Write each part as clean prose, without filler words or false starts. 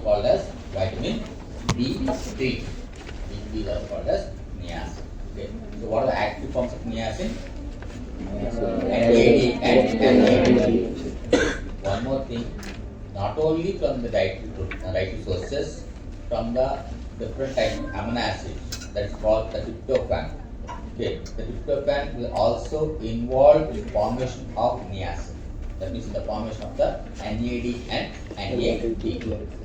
also called as vitamin D3. D3 is also called as niacin. Okay. So what are the active forms of niacin? NAD and NAD. One more thing, not only from the dietary sources, from the different types of amino acids, that's called the tryptophan. Okay, the tryptophan will also involve in the formation of niacin. That means in the formation of the NAD and NAD.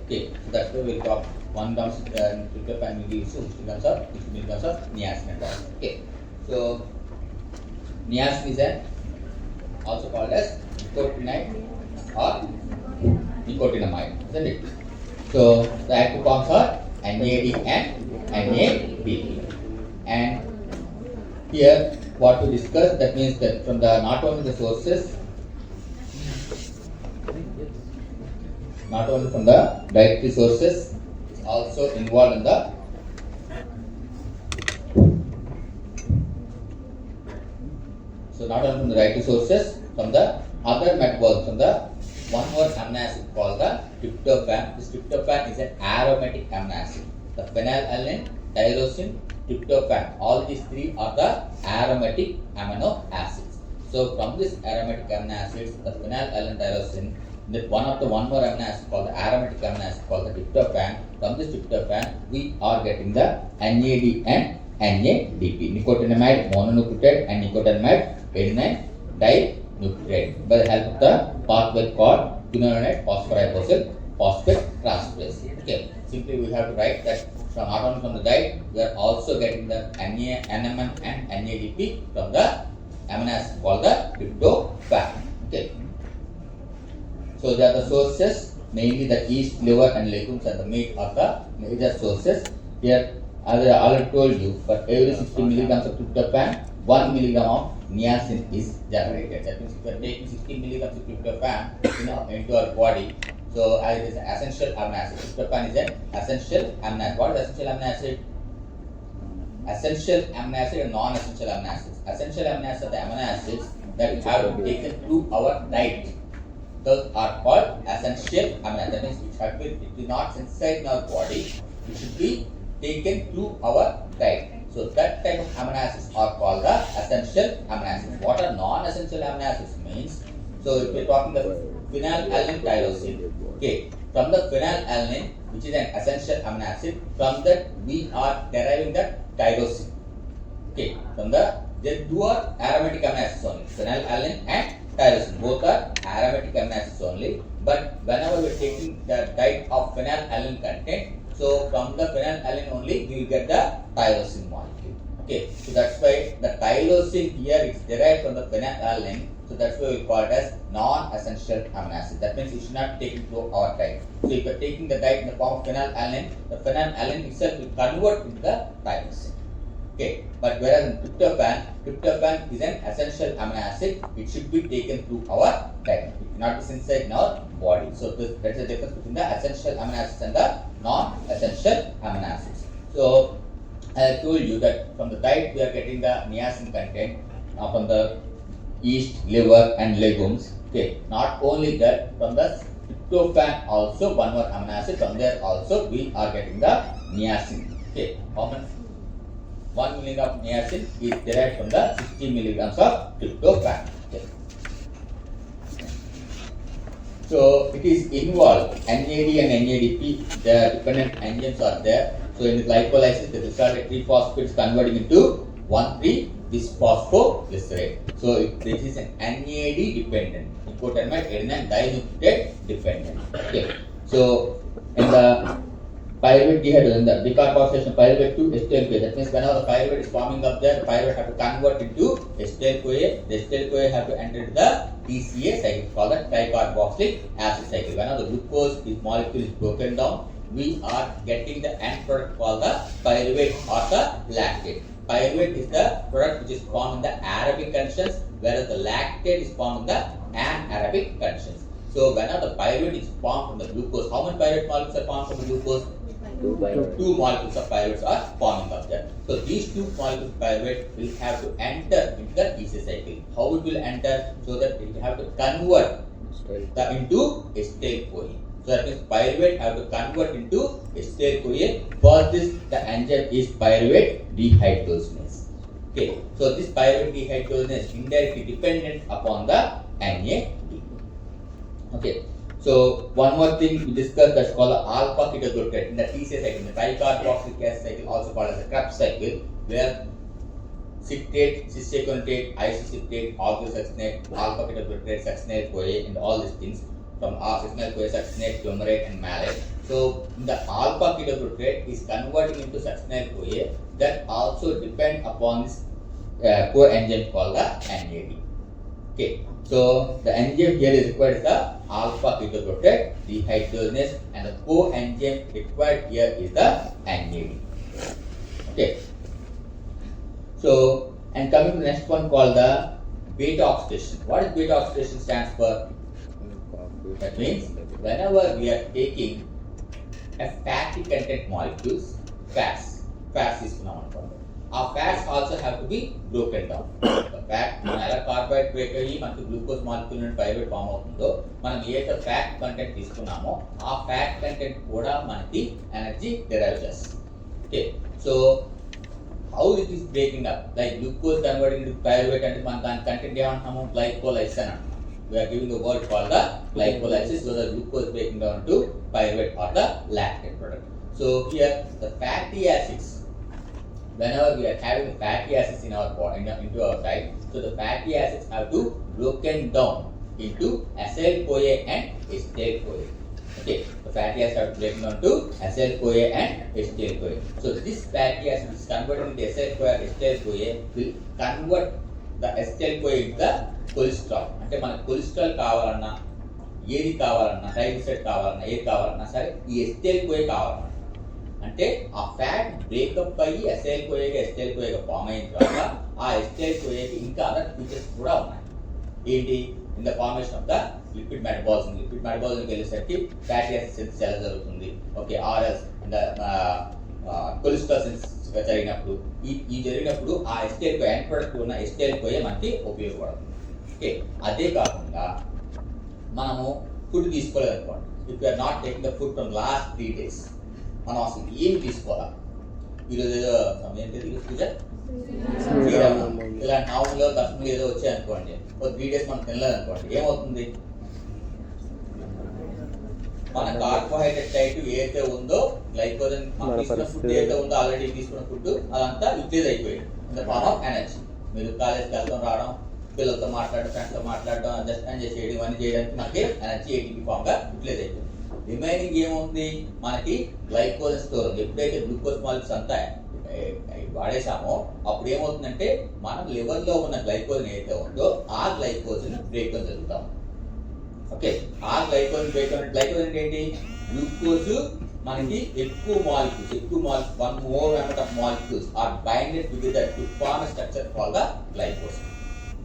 Okay, so that's why we'll talk 1 grams tryptophan will give you 60 milligrams of niacin and all. Okay, so niacin is also called as nicotinamide or nicotinamide, isn't it? So the active forms are NAD and NAD. And here what we discussed, that means that from the not only the sources, not only from the dietary sources, it's also involved in the not only from the dietary sources, from the other metabolism, from the one more amino acid called the tryptophan. This tryptophan is an aromatic amino acid. The phenylalanine, tyrosine, tryptophan, all these three are the aromatic amino acids. So from this aromatic amino acids, the phenylalanine, tyrosine, one more amino acid called the aromatic amino acid called the tryptophan. From this tryptophan, we are getting the NAD and NADP, nicotinamide mononucleotide and nicotinamide adenine dinucleotide, by the help of the pathway called quinolinate phosphorybosylate phosphate transferase. Okay, simply we have to write that from not only from the diet, we are also getting the NMN and NADP from the amino acid called the tryptophan. Okay, so they are the sources, mainly the yeast, liver and legumes and the meat are the major sources. Here, as I already told you, for every 60 milligrams of tryptophan, 1 milligram of niacin is generated. That means if you are taking 60 milligrams of tryptophan into our body, so as it is an essential amino acid. Tryptophan is an essential amino acid. What is essential amino acid? Essential amino acid and non-essential amino acids. Essential amino acids are the amino acids that have to be taken through our diet. Those are called essential amino acids. That means it will not inside in our body. It should be taken through our diet. So that type of amino acids are called the essential amino acids. What are non-essential amino acids means? So if we are talking the phenylalanine, tyrosine. Okay, from the phenylalanine, which is an essential amino acid, from that we are deriving the tyrosine. Okay, from the two are aromatic amino acids only, phenylalanine and tyrosine. Both are aromatic amino acids only. But whenever we are taking the diet of phenylalanine content, so from the phenylalanine only we will get the tyrosine molecule. Okay, so that's why the tyrosine here is derived from the phenylalanine. So that's why we call it as non-essential amino acid. That means it should not be taken through our diet. So if you are taking the diet in the form of phenylalanine, the phenylalanine itself will convert into the tyrosine. Okay, but whereas in tryptophan is an essential amino acid. It should be taken through our diet. It cannot be synthesized in our body. So that's the difference between the essential amino acids and the non-essential amino acids. So I told you that from the diet we are getting the niacin content from the yeast, liver and legumes. Okay, not only that, from the tryptophan also one more amino acid, from there also we are getting the niacin. Okay, how much? 1 milligram of niacin is derived from the 60 milligrams of tryptophan. Okay. So it is involved, NAD and NADP, the dependent enzymes are there. So in the glycolysis, the result of 3 phosphates converting into 1,3-bisphosphoglycerate. So this is an NAD dependent, nicotinamide adenine dinucleotide dependent. Okay. So in the pyruvate dehydrogenase, the decarboxylation pyruvate to acetyl-CoA. That means whenever the pyruvate is forming up there, the pyruvate have to convert into acetyl-CoA. The acetyl-CoA have to enter the TCA cycle called the tricarboxylic acid cycle. Whenever the glucose molecule is broken down, we are getting the end product called the pyruvate or the lactate. Pyruvate is the product which is formed in the aerobic conditions, whereas the lactate is formed in the anaerobic conditions. So whenever the pyruvate is formed from the glucose, how many pyruvate molecules are formed from the glucose? 2 molecules of pyruvates are forming up there. So these 2 molecules of pyruvate will have to enter into the TCA cycle. How it will enter? So that it will have to convert into acetyl-CoA. So that means pyruvate have to convert into acetyl-CoA. For this, the enzyme is pyruvate dehydrogenase. Okay, so this pyruvate dehydrogenase indirectly dependent upon the NAD. Okay, so one more thing we discussed, that's called the alpha ketoglutarate in the TCA cycle, the tricarboxylic acid cycle, also called as the Krebs cycle, where citrate, cis-aconate, isocytrate, orthosuccinate, alpha ketoglutarate, succinyl-CoA, and all these things from succinyl-CoA, succinate, fumarate, and malate. So the alpha ketoglutarate is converting into succinyl-CoA that also depend upon this coenzyme called the NAD. Okay, so the enzyme here is required is the alpha ketoglutarate dehydrogenase, and the coenzyme required here is the NAD. Okay. So, and coming to the next one called the beta oxidation. What is beta oxidation stands for? That means whenever we are taking a fatty content molecules, fats is now our fats also have to be broken down. The fat, ఎలా carbohydrate break అయ్యి మనకి glucose molecule నుండి pyruvate form అవుతుందో, మనం ఏదైతే fat content తీసుకున్నామో ఆ fat content కూడా మనకి ఎనర్జీ డిరైవ్ చేస్తుంది. Okay, so how it is breaking up, like glucose converting into pyruvate అంటే మనం దాని కంటెంట్ ఏమంటున్నాము, గ్లైకోలైసిస్ అని అంటున్నాము. We are giving the word called the glycolysis, so the glucose breaking down to pyruvate or the lactate product. So here the fatty acids, whenever we are having fatty acids in our body, into our diet, so the fatty acids have to broken down into acyl-CoA and acetyl-CoA. Okay, the fatty acids are broken down to acyl-CoA and acetyl-CoA. So this fatty acid is converted into acyl-CoA and acetyl-CoA will convert the acetyl-CoA into the cholesterol. అంటే మనకు cholesterol కావాలన్నా, ఏది కావాలన్నా, triglyceride కావాలన్నా, ఏది కావాలన్నా సరే ఈ acetyl-CoA కావాలన్నా, అంటే ఆ ఫ్యాట్ బ్రేకప్ అయ్యి acetyl-CoA ఫామ్ అయిన తర్వాత ఆ acetyl-CoA ఇంకా అదర్ ఫీచర్స్ కూడా ఉన్నాయి. ఏంటి? In the formation of the lipid metabolism. Lipid మెటబాలిజంకి వెళ్ళేసరికి ఫ్యాటీ యాసిడ్ సింథసిస్ ఎలా జరుగుతుంది, ఓకే, ఆర్ఎస్ కొలెస్ట్రాల్ సింథసిస్ జరిగినప్పుడు ఈ జరిగినప్పుడు ఆ acetyl-CoA ఎండ్ ప్రొడక్ట్ ఉన్న acetyl-CoA మనకి ఉపయోగపడుతుంది. ఓకే, అదే కాకుండా మనము ఫుడ్ తీసుకోలేదనుకోండి, if you are not taking the food from last 3 days, మనం అసలు ఏమి తీసుకోవాలా, ఈరోజు ఏదో సమయం ఇలా నవంలో కస్టమర్లు ఏదో వచ్చాయనుకోండి, ఒక 3 days మనం తినలేదనుకోండి, ఏమవుతుంది, మన కార్బోహైడ్రేట్ డైట్ ఏదైతే ఉందో, గ్లైకోజన్ తీసుకున్న ఫుడ్ ఏదైతే ఉందో, ఆల్రెడీ తీసుకున్న ఫుడ్ అదంతా యూటిలైజ్ అయిపోయింది in the form of energy. మీరు కాలేజ్కి వెళ్తాం, రావడం, పిల్లలతో మాట్లాడడం, ఫ్రెండ్స్తో మాట్లాడడం, అండర్స్టాండ్ చేసేయడం, ఇవన్నీ చేయడానికి మనకి ఎనర్జీ ఏటీపీ ఫామ్గా యూటిలైజ్ అయిపోయింది. రిమైనింగ్ ఏముంది, మనకి గ్లైకోజన్ స్టోర్ ఉంది. ఎప్పుడైతే గ్లూకోజ్ మాలిక్యూల్స్ అంతా వాడేసామో అప్పుడు ఏమవుతుందంటే మనం లివర్లో ఉన్న గ్లైకోజన్ ఏదైతే ఉందో ఆ గ్లైకోజన్ బ్రేక్ డౌన్ జరుగుతాం. ఓకే, ఆ గ్లైకోజన్ బ్రేక్ డౌన్, గ్లైకోజన్ ఏంటి, గ్లూకోజ్ మనకి ఎక్కువ molecules 1 more amount of molecules are binded together to form a structure called the glycogen.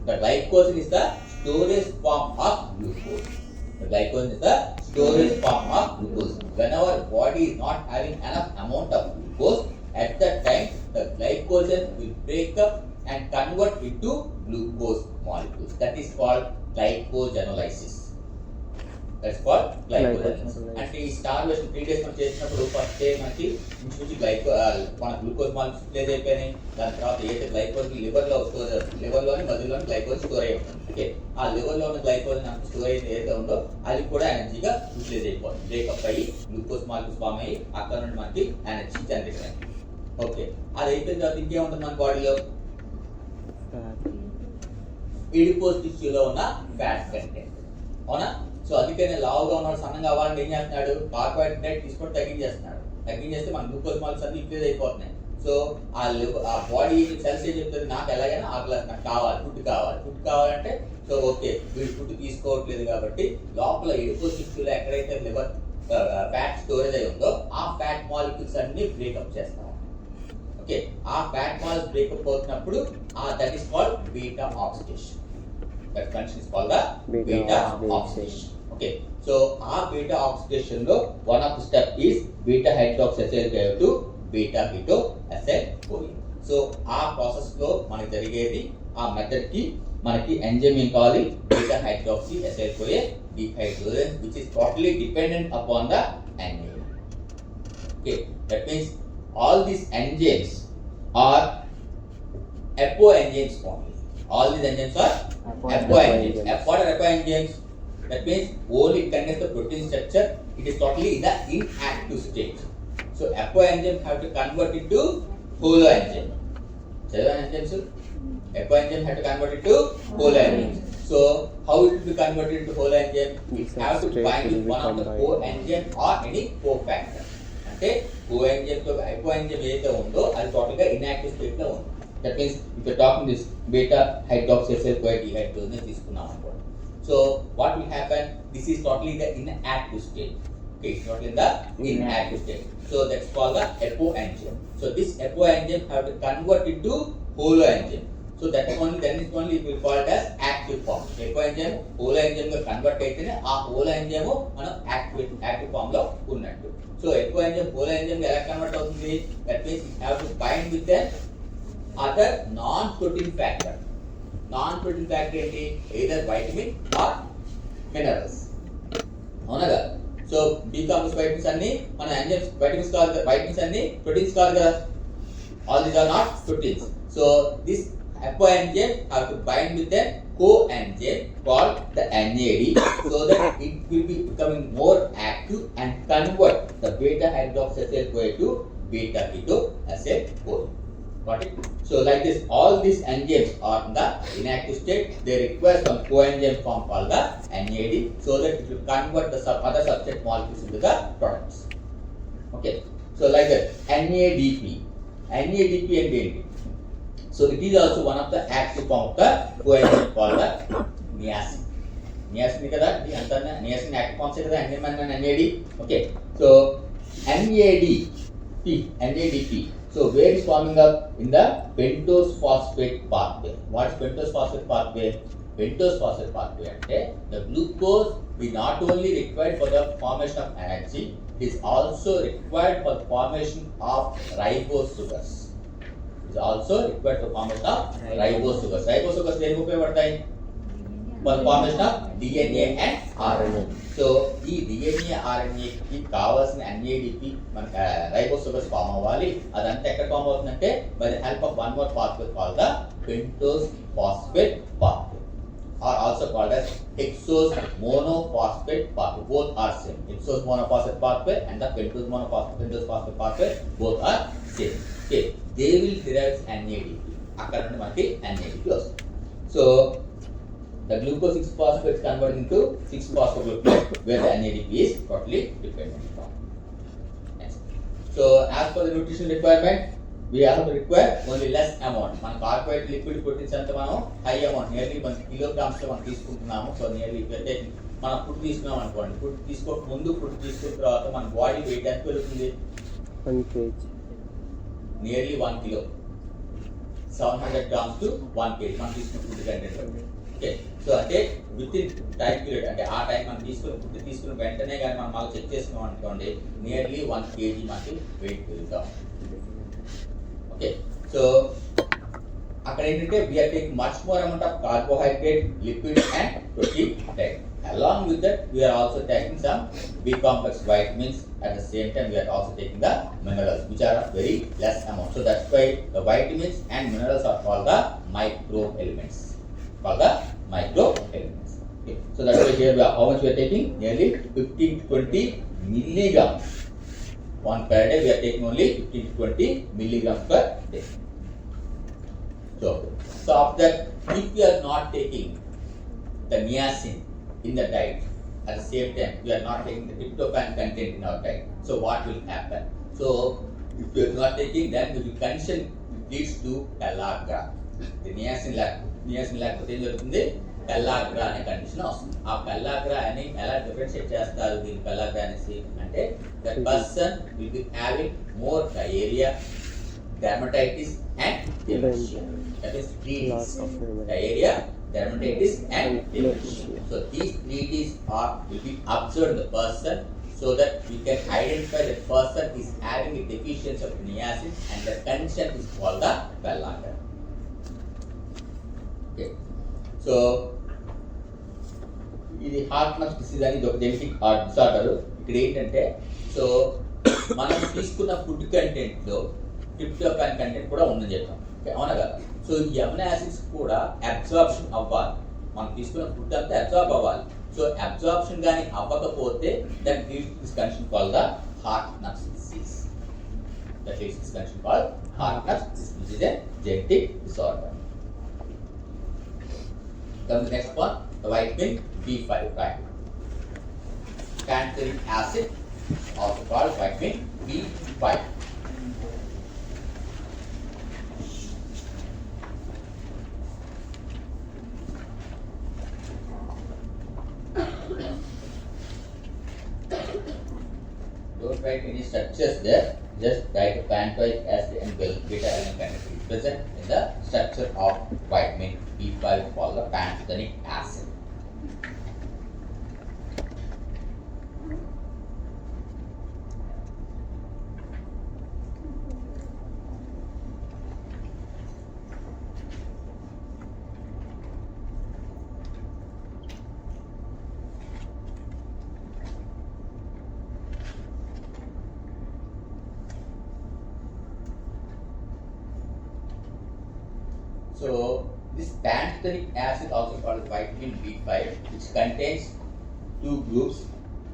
The glycogen is the storage form of glucose. The glycogen is the storage form of glucose. Whenever body is not having enough amount of glucose, at that time the glycogen will break up and convert into glucose molecules. That is called glycogenolysis. That's called glycogenolysis. And ఈ starvation 3 days మనం చేసినప్పుడు first day మనకి ఇంచుమించు మన glucose molecules release అయిపోయినాయి. దాని తర్వాత ఏదైతే గ్లైకోజన్ లివర్లోని మధ్యలోని గ్లైకోజన్ స్టోర్ అయి ఉంటుంది. ఓకే, ఆ లివర్లో ఉన్న గ్లైకోజన్ అంత స్టోర్ అయ్యేది ఏదైతే ఉందో అది కూడా ఎనర్జీగా యూటిలైజ్ అయిపోతుంది. బ్రేకప్ అయ్యి గ్లూకోజ్ మాలిక్యూల్స్ ఫామ్ అయ్యి అక్కడ నుండి మనకి ఎనర్జీ జనరేషన్ అయింది. ఓకే, అది అయిపోయిన తర్వాత ఇంకేముంటుంది మన బాడీలో, ఎడిపోజ్ టిష్యూలో ఉన్న ఫ్యాట్ కంటెంట్. అవునా? సో అందుకనే లావుగా ఉన్నాడు, సన్నగా అవ్వాలని ఏం చేస్తున్నాడు, కార్బోహైడ్రేట్ తీసుకొని తగ్గించేస్తే మన గ్లూకోజ్ మాలిక్యూల్స్ అన్ని యూటిలైజ్ అయిపోతున్నాయి. సో ఆ బాడీ సెల్స్ ఏం చెప్తుంది, నాకు ఎలాగైనా ఆకలి, నాకు కావాలి, ఫుడ్ కావాలంటే సో ఓకే, వీడు ఫుడ్ తీసుకోవట్లేదు కాబట్టి లోపల ఎడిపోజ్ టిష్యూలో ఎక్కడైతే లివర్ ఫ్యాట్ స్టోరేజ్ అయి ఉందో ఆ ఫ్యాట్ మాలిక్యూల్స్ అన్ని బ్రేకప్ చేస్తాం. ఓకే, ఆ ఫ్యాట్ మాలిక్యూల్స్ బ్రేకప్ అవుతున్నప్పుడు that is called beta oxidation. That condition is called the beta oxidation. Okay, so our beta oxidation lo one of the step is beta hydroxyacyl-CoA to beta keto-acyl-CoA. So our process lo manaki jarigedi aa method ki manaki enzyme em kavali beta hydroxyacyl-CoA dehydrogenase, which is totally dependent upon the NAD. Okay, that means all these enzymes are apo enzymes only. All these enzymes are apo enzymes. What are apo enzymes? That means only it contains the protein structure. It is totally in the inactive state. So apo enzyme have to convert it to holo enzyme. Seven enzymes. Apo enzyme have to convert it to holo enzyme. So how it will be converted into holo enzyme? It have to bind with one of the coenzyme or any cofactor. అంటే coenzyme తో coenzyme ఏదైతే ఉందో అది total గా inactive state లో ఉంది. That means ఇప్పుడు talking this beta hydroxyl కోయ్ డిహైడ్రోజనేస్ తీసుకున్నాం అనుకోండి. So what will happen? This is totally the inactive state. Okay, it's not in the inactive state. So that's called the apo enzyme. So this apo enzyme have to convert it to holo enzyme. So that is only then it will be called as active form. Apo enzyme holo enzyme గా convert అయితేనే ఆ holo enzyme మనం active form లో ఉన్నట్టు. So apo enzyme holo enzyme ఎలా convert అవుతుంది? That means it have to bind with the other non protein factor. Non protein factor ఏంటి? Either vitamin or minerals. అవునా కదా? సో డీకాంపోజ్ వైటమిన్స్ అన్ని మన ఎంజైమ్స్ వైటమిన్స్ కాదు, వైటమిన్స్ అన్ని proteins కాదు కదా. All these are not proteins. So this apo enzyme have to bind with a coenzyme called the NAD so that it will be becoming more active and convert the beta hydroxyacyl CoA to beta ketoacyl CoA. Got it? So like this, all these enzymes are in the inactive state. They require some coenzyme form called the NAD so that it will convert the other substrate molecules into the products. Okay. So like that, NADP and ఏంటి? So it is also one of the active form of the coenzyme called the niacin. Niacin kada, niacin active forms kada, enzyme and NAD. Okay. So NADP. So where is forming up? In the pentose phosphate pathway. What is pentose phosphate pathway? Pentose phosphate pathway ante the glucose is not only required for the formation of energy, it is also required for the formation of ribose sugars. It is also required for formation of ribose sugars. Ribose sugars దేనికి ఉపయోగపడతాయి? For the formation of DNA and RNA. So ఈ DNA RNA కి కావాల్సిన NADP మన ribose సూగర్స్ form అవ్వాలి. అదంతా ఎక్కడ form అవుతుందంటే by the help of one more pathway called the pentose phosphate pathway or also called as hexose monophosphate pathway. Both are same. Hexose monophosphate pathway and the pentose phosphate pathway both are same. Okay, they will derive NADP. అక్కడ నుండి మనకి NADP వస్తుంది. So the glucose 6-phosphate is converted into 6-phosphoglucose where the NADP is totally dependent on. Next. So as per the nutrition requirement, we have to require only less amount. మన carbohydrate liquid proteins అంతా మనం high amount nearly 1 kilograms లో మనం తీసుకుంటున్నాము. So nearly అయితే మనం food తీసుకున్నాం అనుకోండి, ఫుడ్ తీసుకోక ముందు ఫుడ్ తీసుకున్న తర్వాత మన బాడీ వెయిట్ ఎంత పెరుగుతుంది? 1 kg. Nearly 1 kilo 700 grams to 1 kg మనం తీసుకున్న ఫుడ్ కంటెంట్. ఓకే, సో అంటే విత్ ఇన్ టైం పీరియడ్, అంటే ఆ టైం మనం తీసుకున్న వెంటనే కానీ మనం మాకు చెక్ చేసుకున్నాం అనుకోండి, నియర్లీ 1 kg మనకి వెయిట్ పెరుగుతాం. ఓకే, సో అక్కడ ఏంటంటే we are taking much more amount of carbohydrate, lipid and protein diet. Along with that, we are also taking some B complex vitamins. At the same time, we are also taking the minerals, which are of very less amount. So that's why the vitamins and minerals are called the micro elements. Okay. So that's why here how much we are taking? Nearly 15 to 20 milligrams. One per day, we are taking only 15 to 20 milligrams per day. So after that, if we are not taking the niacin in the diet, at the same time we are not taking the tryptophan content in our diet, so what will happen? So if you are not taking, then the condition leads to pellagra. The niacin లేకపోతే ఏం జరుగుతుంది? Pellagra అనే condition వస్తుంది. ఆ pellagra అని ఎలా differentiate చేస్తారు దీని పెల్లాగ్రా అనేసి అంటే that person will be having more diarrhoea, dermatitis and dementia. That is 3Ds: diarrhea, dermatitis and dementia. So these 3Ds will be observed in the person so that we can identify that person is having a deficiency of niacin and the condition is called the pellagra. Okay. So ఇది హార్ట్నస్ disease అని ఇది ఒక genetic disorder. ఇక్కడ ఏంటంటే so మనం తీసుకున్న food కంటెంట్లో tryptophan content కూడా ఉందని చెప్తాం, అవునా కదా. సో ఈ అమినో యాసిడ్స్ కూడా అబ్జార్ప్షన్ అవ్వాలి, మనం తీసుకున్న ఫుడ్ అంతా అబ్జార్బ్ అవ్వాలి. సో అబ్జార్ప్షన్ కానీ అవ్వకపోతే that leads this condition called the Hartnup disease. That is this condition called Hartnup, which is a genetic disorder. Come to the next one, the vitamin B5, right? Pantothenic acid, also called vitamin B5. Don't write any structures there. Just write a pantothenic acid and beta-alanine chemistry is present in the structure of vitamin B5 called the pantothenic acid. So this pantothenic acid, also called vitamin B5, which contains two groups,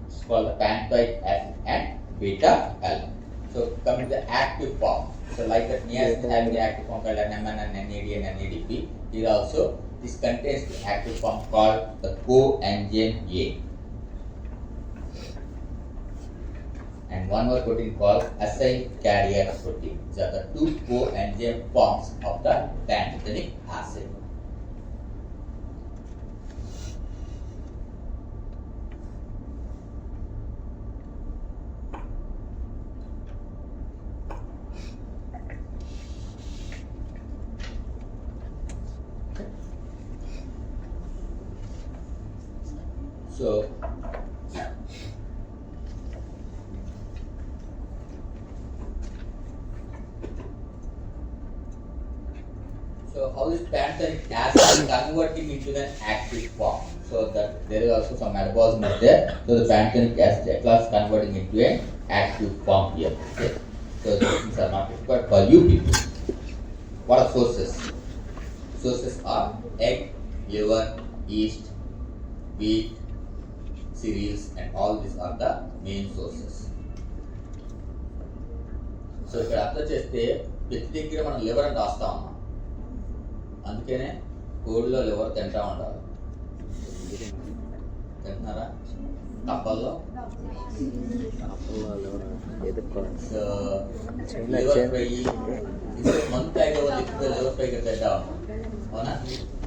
it's called the pantothenic acid and beta-alanine. So coming to the active form, so like the niacin having the active form called NMN and NAD and NADP, here also this contains the active form called the coenzyme A. And one more protein called acyl carrier protein. These are the two coenzyme forms of the pantothenic acid. So how is pantothenic acid converting into an active form? So that there is also some metabolism is there. So the pantothenic acid is converting into an active form here. Okay. So these things are not required for you people. What are sources? Sources are egg, liver, yeast, wheat, cereals, and all these are the main sources. So ఇక్కడ అర్థం చేస్తే ప్రతి దగ్గర మనం liver అని రాస్తా ఉన్నాం, అందుకనే కోడిలో లివర్ తింటా ఉండాలి. తింటున్నారా? కప్పల్లో లివర్ ఫ్రై మంత్ తాగే వాళ్ళు ఎక్కువ లివర్ ఫ్రై తింటా ఉన్నాం, అవునా?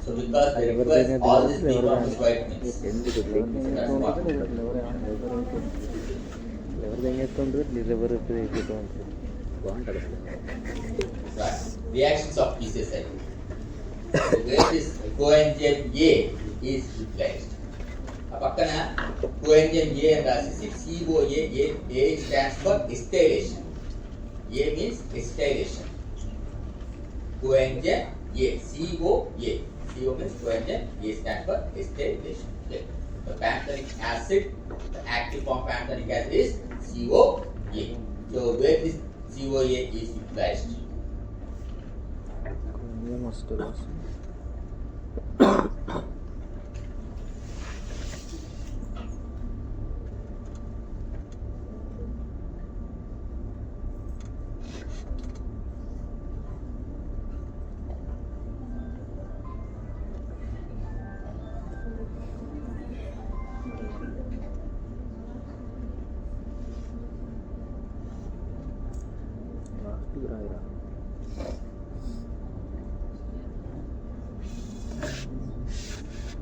So because they require all these B-complex vitamins. Right. Reactions of PCSI. So where this coenzyme A is utilized. పక్కన coenzyme A and రాసేసి COA. A stands for acetylation. A means acetylation. Coenzyme A, COA. CO means coenzyme, A stands for acetylation. Okay. The pantothenic acid, the active form of pantothenic acid is COA. So where this COA is utilized?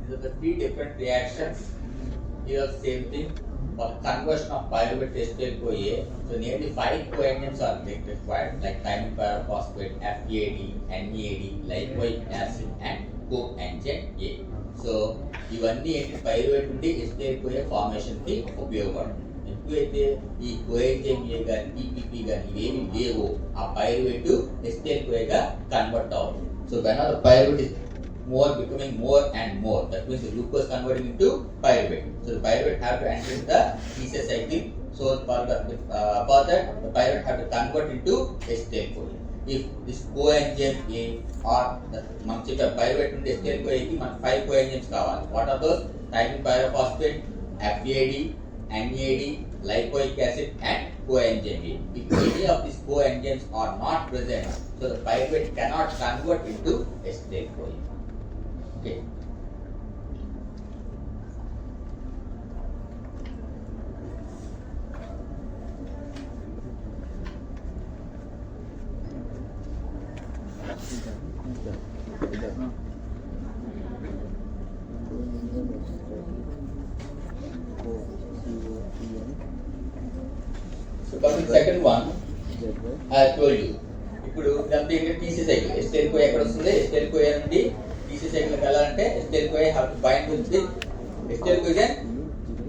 These are the three different reactions. Here are the same thing. For conversion of pyruvate to acetyl CoA, so nearly 5 coenzymes are required, like thymine pyrophosphate, FAD, NAD, lipoic acid, and coenzyme A. So ఇవన్నీ ఏంటి pyruvate నుండి ఎస్టైల్ CoA formation కి ఉపయోగపడుతుంది. ఎప్పుడైతే ఈ coenzyme ఏ కానీ EPP కానీ ఇవేమి లేవో ఆ పైరువేట్ ఎస్టైల్ CoA గా కన్వర్ట్ అవుతుంది. So when are the pyruvate is more becoming more and more. That means the glucose converting into pyruvate. So the pyruvate have to enter in the TCA cycle. So for that the pyruvate have to convert into acetyl-CoA. If this coenzyme A or మనం చెప్పే pyruvate నుండి acetyl-CoA కి మనకు 5 coenzymes కావాలి. What are those? Thiamine pyrophosphate, FAD, NAD, lipoic acid and coenzyme A. If any of these coenzymes are not present, so the pyruvate cannot convert into acetyl-CoA. Okay. So coming to second one, I told you. ఇప్పుడు ఇదంతా ఏంటి TC cycle. acetyl-CoA ఎక్కడ వస్తుంది? acetyl-CoA నుండి TC cycle వెళ్ళాలంటే acetyl-CoA have to bind with the acetyl-CoA is a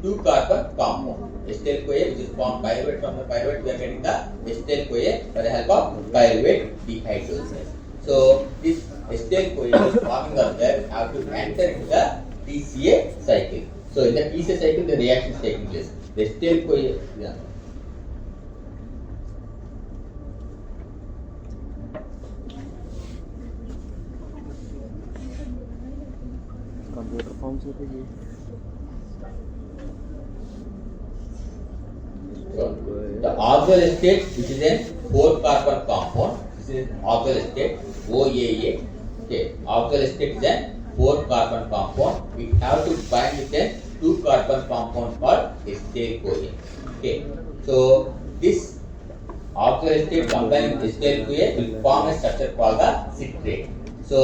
2 carbon compound. acetyl-CoA which is formed pyruvate from the pyruvate we are getting the acetyl-CoA by the help of pyruvate dehydrogenase. So this acetyl-CoA is forming of that have to enter into the TCA cycle. So in the TCA cycle the reaction is taking place. The acetyl-CoA computer form से तो ये So, the auxiliary state which is a 4 carbon compound, this is auxiliary state OAA. Okay, auxiliary state is a 4 carbon compound. We have to bind with a 2 carbon compound called acetyl-CoA. Okay, so this auxiliary state combining with acetyl-CoA will form a structure called the citrate. So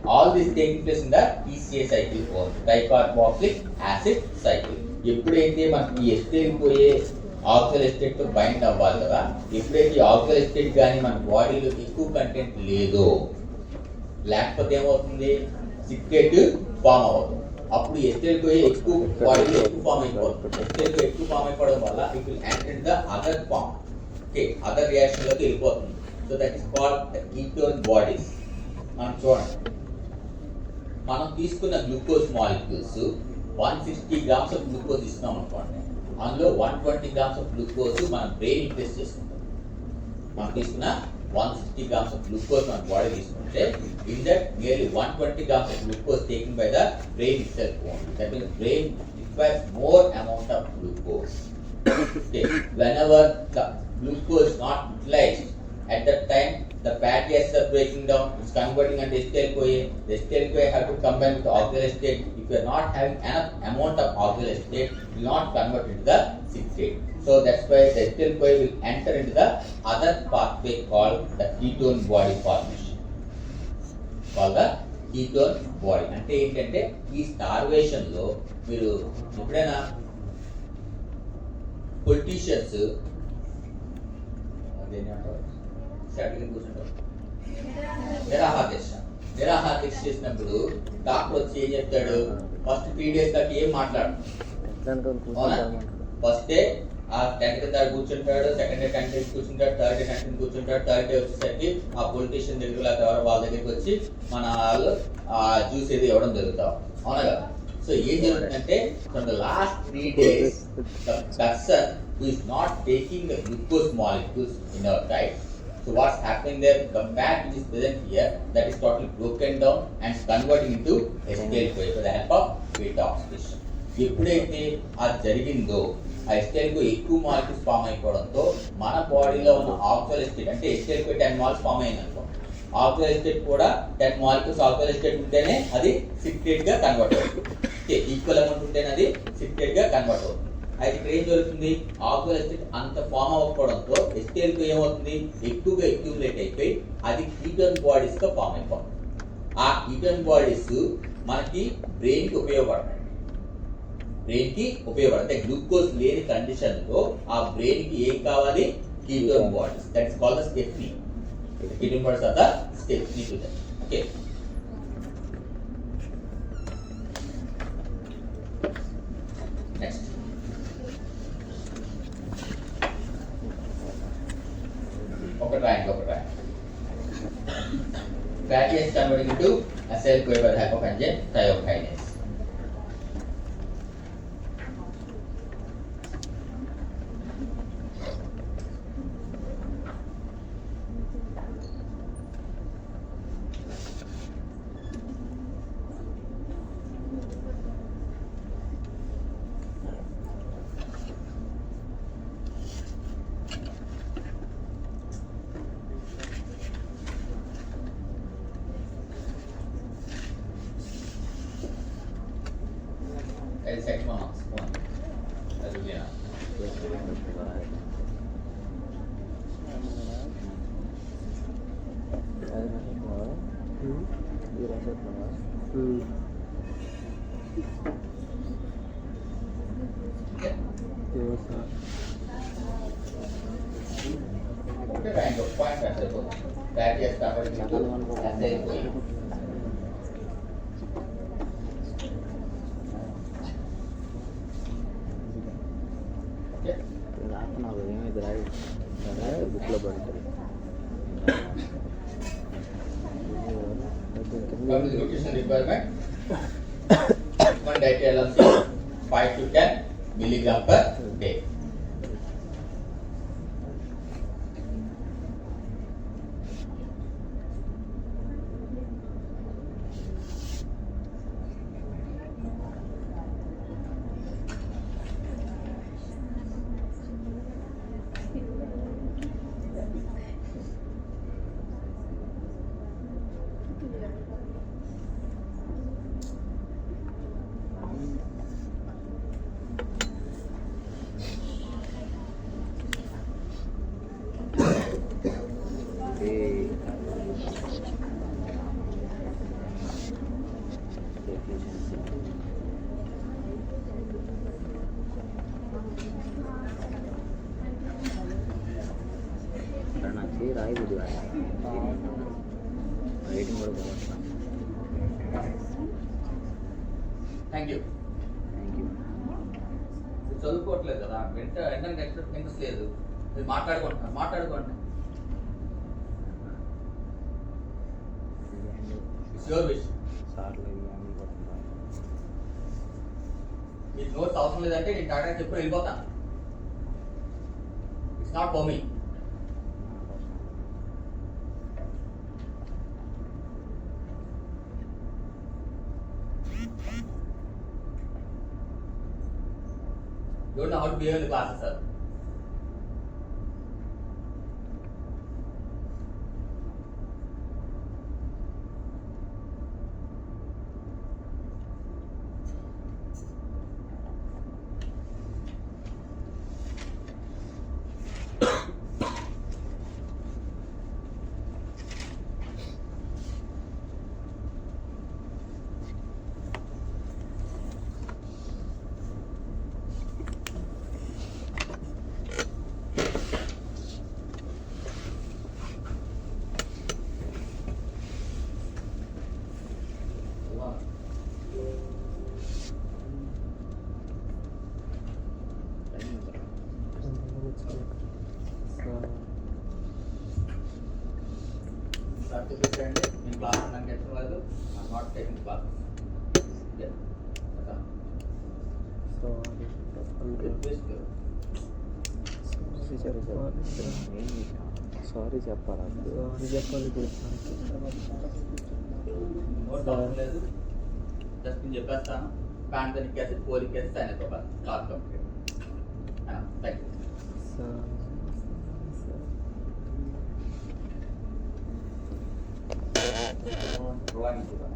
all this taking place in the TCA cycle or tricarboxylic acid cycle. ఎప్పుడైతే మనకి acetyl-CoA axle estate తో bind అవ్వాలి కదా, ఎప్పుడైతే axle estate కానీ మన బాడీలో ఎక్కువ కంటెంట్ లేదో, లేకపోతే ఏమవుతుంది సిట్రేట్ ఫామ్ అవుతుంది. అప్పుడు acetyl-CoA ఎక్కువ బాడీలో ఎక్కువ ఫామ్ అయిపోతుంది. acetyl-CoA ఎక్కువ ఫామ్ అయిపోవడం వల్ల it will enter in the other form. Okay, other reaction లోకి వెళ్ళిపోతుంది. So that is called the ketone bodies. మనం చూడండి, మనం తీసుకున్న glucose molecules 160 grams of glucose ఇస్తున్నాం అనుకోండి, అందులో 120 గ్రామ్స్ ఆఫ్ గ్లూకోజ్ మన బ్రెయిన్ ఇంప్రెస్ చేసుకుంటాం. మనం తీసుకున్న 160 గ్రామ్స్ ఆఫ్ గ్లూకోజ్ మన బాడీ తీసుకుంటే in that nearly 120 grams of glucose taking by the brain itself only. That means brain requires more amount of glucose. Okay, whenever the glucose is not utilized, at that time the fatty acids are breaking down, it's converting into acetyl-CoA. The acetyl-CoA have to combine with the auxiliary state. If you are not having enough amount of auxiliary state, it will not convert into the citrate. So that's why the acetyl-CoA will enter into the other pathway called the ketone body formation. Called the ketone body. అంటే ఏంటంటే ఈ starvation లో మీరు ఎప్పుడైనా politicians నిరాహార దీక్ష చేసినప్పుడు doctor వచ్చి ఏం చెప్తాడు, ఫస్ట్ 3 days దాకా ఏం మాట్లాడు. ఫస్ట్ డే ఆ టెంట్ కింద కూర్చుంటాడు, సెకండ్ డే టెంట్ కూర్చుంటాడు, థర్డ్ డే టెంట్ కూర్చుంటాడు, థర్డ్ డే వచ్చేసరికి ఆ పొలిటీషియన్ దగ్గర లేకపోతే వాళ్ళ దగ్గరికి వచ్చి మన వాళ్ళు ఆ జ్యూస్ ఏది ఇవ్వడం జరుగుతాం. అవునా కదా? సో ఏం జరుగుతుందంటే from the last 3 days the person who is not taking the glucose molecules in our diet, so what's happening there, the fat which is present here that is totally broken down and converting into acetyl-CoA with the help of beta oxidation. ఎప్పుడైతే అది జరిగిందో ఆ acetyl-CoA ఎక్కువ molecules form అయిపోవడంతో మన బాడీలో ఉన్న axle estate అంటే acetyl-CoA 10 molecules form అయింది అనుకో, ఆక్సిల్ ఎస్టేట్ కూడా 10 మాలిక్యూల్స్ ఆక్సిల్ ఎస్టేట్ ఉంటేనే అది సిట్రేట్ గా కన్వర్ట్ అవుతుంది. ఈక్వల్ అమౌంట్ ఉంటేనే అది సిట్రేట్ గా కన్వర్ట్ అవుతుంది. అయితే ఇక్కడ ఏం జరుగుతుంది, ఆక్సిల్ ఎస్టేట్ అంత ఫామ్ అవ్వకపోవడంతో acetyl-CoA ఏమవుతుంది, ఎక్కువగా అక్యూములేట్ అయిపోయి అది కీటోన్ బాడీస్ గా ఫామ్ అయిపోతుంది. ఆ కీటోన్ బాడీస్ మనకి బ్రెయిన్ కి ఉపయోగపడతాయి. గ్లూకోజ్ లేని కండిషన్ లో ఆ బ్రెయిన్ కి ఏం కావాలి, ketone bodies. That is called the stepney. Ketone bodies are the stepney to that. Okay, next ఒకటి రాయండి. Fatty acid converting into acyl CoA by hypophengate thiokinase. That is second one. That will be enough. Okay. Okay, kind of point principle that is covered into acyl CoA. Okay. బుక్లో పడుతుంది Come to the nutrition requirement. One dietary allowance is 5 to 10 milligram per day. నాకు రాయి బుద్ధి rating కూడా బాగుంటుంది. Thank you. Thank you. చదువుకోవట్లేదు కదా వెంటనే ఇంట్రెస్ట్ లేదు. మీరు మాట్లాడుకోండి. It's your wish. సార్లు ఇవన్నీ కొడుతున్నారు. మీకు నోట్స్ అవసరం లేదంటే నేను టాటా చెప్పి వెళ్ళిపోతాను. It's not for me. You don't know how to behave in the classes, sir. Certificate in class and get to I'm not taking class. Yeah. Sorry చెప్పాలా? నోట్ అవసరం లేదు. జస్ట్ నేను చెప్పేస్తాను. Pantothenic acid, folic acid, cyanocobalamin class complete. Thank you. Ruang itu, Pak.